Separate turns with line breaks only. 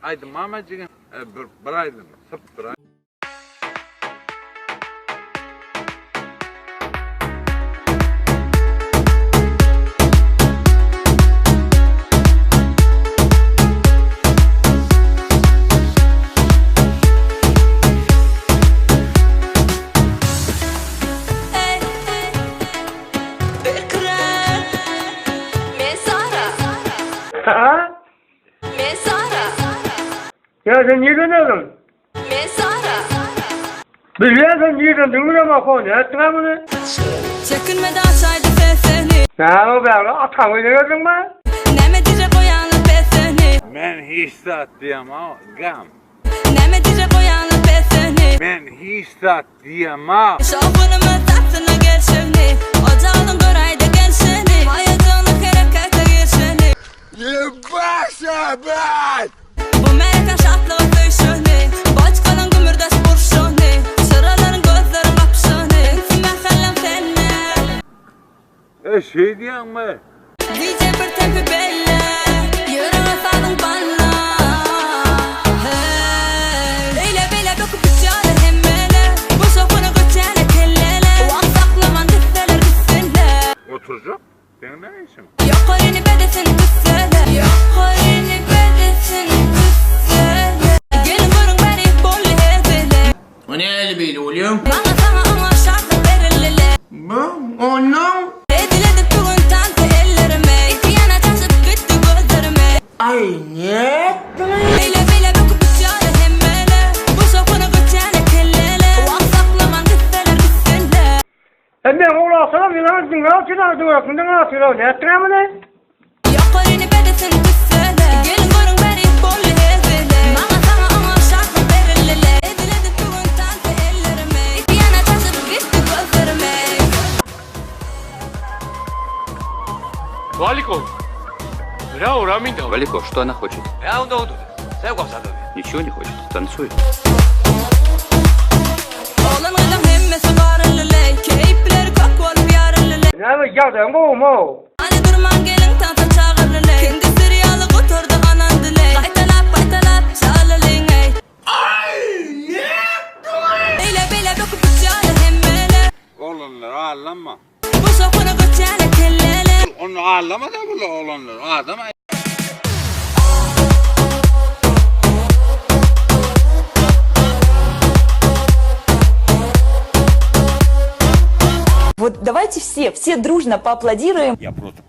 Haydi mamacığım. Bir aydın. Sıp bir ay.
Ha? Ya sen nereden aldın? Biliyorsun nereden dümür ama konu ettin ha bunu?
Çekinmeden aşağıda sesini.
Ne o be ara atamı gördün mü?
Neme diyecek o yanlı pesini.
Ben hissat diyem ha. Gam.
Neme diyecek o yanlı pesini.
Ben hissat diyem ha.
Şokunumu tatlına geçini. Ocağının gorayda gençini. Hayatını harekete geçini.
Yebasa ben!
Bu mereka şartlığı feyşini. Başkanın gümürdaş burşuni. Sıraların gözlerin kapşını. Kime kalem fenne.
Şey diyem mi?
DJ bir tepi belli. Yürüme sadın bana. Eyle beyle dokup içeri hemmele. Bu şokunu göçene kellele. Vaksaklaman gitseler gitsinler.
Oturacak. Senin ne işin?
Yok orini bedesin kıssele. Yok orini bedesin kıssele. Gelin görün beni bolli hezele.
O ne öyle böyle oluyor?
Bana sana ama şartı verilele.
Bu? Onu?
Ediledik bugün tante ellerime. İki yana taşıp gitti gözlerime.
Ay ne?
Eyle beyle dokup içeri hemmele. Bu şokunu göçene kellele. Vaksaklaman gitseler gitsinler.
Ben oğlan sana bir lan dünya çınar dünya dünya çınar ne ettin ha bunu?
Yok orini bedesin kıssele. Gelin görün beni bolli hezele. Bana sana ama şartı verilele. Ediledik bugün tante ellerime. İki yana taşıp gitti gözlerime.
Валиков! Бля, урамин давай.
Валико, что она хочет?
Я он долду. Sevgam sadece.
Ничего не хочет, танцует.
Oğlan adam hemmesi varılele. Keyipleri kok olup yarılele.
Ne be geldin bu mu?
Hani durman gelin tanta çağırılele. Kendi sıryalı oturdu anan dile. Baytalap çağırılın ey. Eyle beyle dokup içeri hemmele.
Oğlanlar ağırlanma.
Bu şokunu göçene kellele.
Onu ağırlama da bu oğlanlar. Adam
Вот давайте все дружно поаплодируем.
Я просто